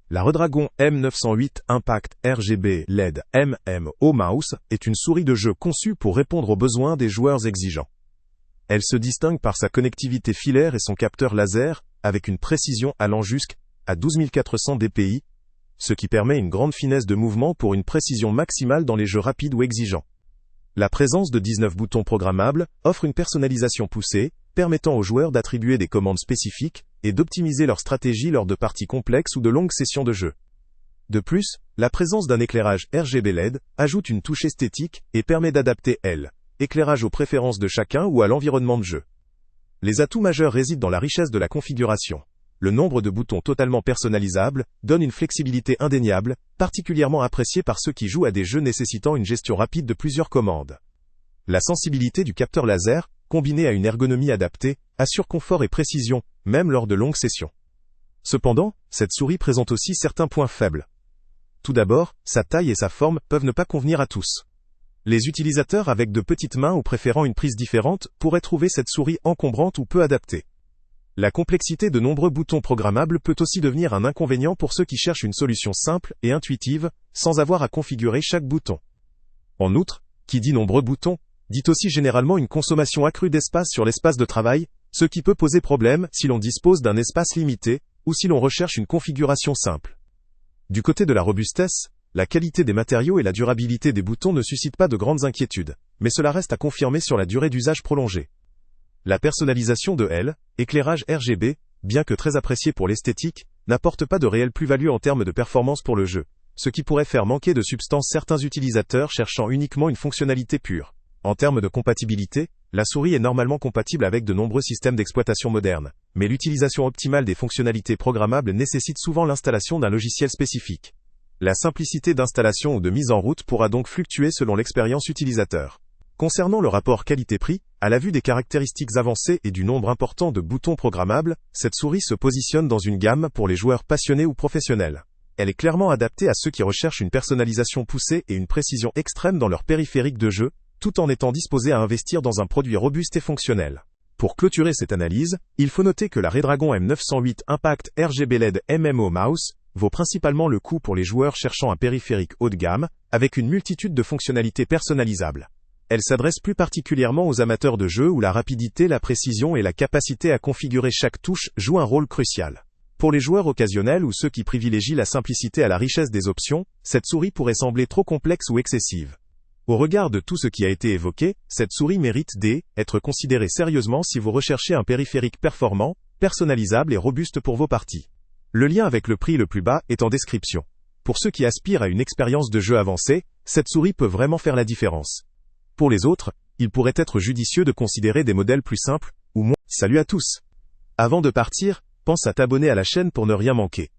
La Redragon M908 Impact RGB LED MMO Mouse est une souris de jeu conçue pour répondre aux besoins des joueurs exigeants. Elle se distingue par sa connectivité filaire et son capteur laser, avec une précision allant jusqu'à 12400 dpi, ce qui permet une grande finesse de mouvement pour une précision maximale dans les jeux rapides ou exigeants. La présence de 19 boutons programmables offre une personnalisation poussée, permettant aux joueurs d'attribuer des commandes spécifiques et d'optimiser leur stratégie lors de parties complexes ou de longues sessions de jeu. De plus, la présence d'un éclairage RGB LED ajoute une touche esthétique et permet d'adapter l'éclairage aux préférences de chacun ou à l'environnement de jeu. Les atouts majeurs résident dans la richesse de la configuration. Le nombre de boutons totalement personnalisables donne une flexibilité indéniable, particulièrement appréciée par ceux qui jouent à des jeux nécessitant une gestion rapide de plusieurs commandes. La sensibilité du capteur laser, combinée à une ergonomie adaptée, assure confort et précision, même lors de longues sessions. Cependant, cette souris présente aussi certains points faibles. Tout d'abord, sa taille et sa forme peuvent ne pas convenir à tous. Les utilisateurs avec de petites mains ou préférant une prise différente pourraient trouver cette souris encombrante ou peu adaptée. La complexité de nombreux boutons programmables peut aussi devenir un inconvénient pour ceux qui cherchent une solution simple et intuitive, sans avoir à configurer chaque bouton. En outre, qui dit nombreux boutons, dit aussi généralement une consommation accrue d'espace sur l'espace de travail, ce qui peut poser problème si l'on dispose d'un espace limité, ou si l'on recherche une configuration simple. Du côté de la robustesse, la qualité des matériaux et la durabilité des boutons ne suscitent pas de grandes inquiétudes, mais cela reste à confirmer sur la durée d'usage prolongée. La personnalisation de éclairage RGB, bien que très appréciée pour l'esthétique, n'apporte pas de réelle plus-value en termes de performance pour le jeu, ce qui pourrait faire manquer de substance certains utilisateurs cherchant uniquement une fonctionnalité pure. En termes de compatibilité, la souris est normalement compatible avec de nombreux systèmes d'exploitation modernes, mais l'utilisation optimale des fonctionnalités programmables nécessite souvent l'installation d'un logiciel spécifique. La simplicité d'installation ou de mise en route pourra donc fluctuer selon l'expérience utilisateur. Concernant le rapport qualité-prix, à la vue des caractéristiques avancées et du nombre important de boutons programmables, cette souris se positionne dans une gamme pour les joueurs passionnés ou professionnels. Elle est clairement adaptée à ceux qui recherchent une personnalisation poussée et une précision extrême dans leur périphérique de jeu, tout en étant disposés à investir dans un produit robuste et fonctionnel. Pour clôturer cette analyse, il faut noter que la Redragon M908 Impact RGB LED MMO Mouse vaut principalement le coup pour les joueurs cherchant un périphérique haut de gamme, avec une multitude de fonctionnalités personnalisables. Elle s'adresse plus particulièrement aux amateurs de jeux où la rapidité, la précision et la capacité à configurer chaque touche jouent un rôle crucial. Pour les joueurs occasionnels ou ceux qui privilégient la simplicité à la richesse des options, cette souris pourrait sembler trop complexe ou excessive. Au regard de tout ce qui a été évoqué, cette souris mérite d'être considérée sérieusement si vous recherchez un périphérique performant, personnalisable et robuste pour vos parties. Le lien avec le prix le plus bas est en description. Pour ceux qui aspirent à une expérience de jeu avancée, cette souris peut vraiment faire la différence. Pour les autres, il pourrait être judicieux de considérer des modèles plus simples, ou moins. Salut à tous! Avant de partir, pense à t'abonner à la chaîne pour ne rien manquer.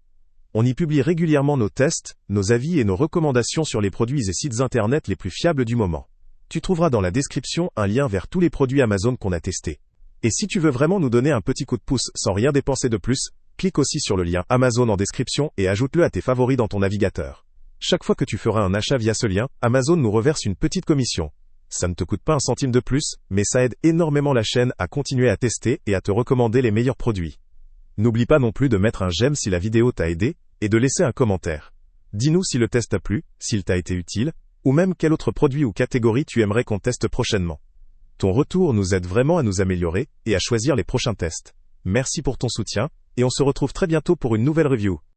On y publie régulièrement nos tests, nos avis et nos recommandations sur les produits et sites internet les plus fiables du moment. Tu trouveras dans la description un lien vers tous les produits Amazon qu'on a testés. Et si tu veux vraiment nous donner un petit coup de pouce sans rien dépenser de plus, clique aussi sur le lien Amazon en description et ajoute-le à tes favoris dans ton navigateur. Chaque fois que tu feras un achat via ce lien, Amazon nous reverse une petite commission. Ça ne te coûte pas un centime de plus, mais ça aide énormément la chaîne à continuer à tester et à te recommander les meilleurs produits. N'oublie pas non plus de mettre un j'aime si la vidéo t'a aidé, et de laisser un commentaire. Dis-nous si le test t'a plu, s'il t'a été utile, ou même quel autre produit ou catégorie tu aimerais qu'on teste prochainement. Ton retour nous aide vraiment à nous améliorer, et à choisir les prochains tests. Merci pour ton soutien, et on se retrouve très bientôt pour une nouvelle review.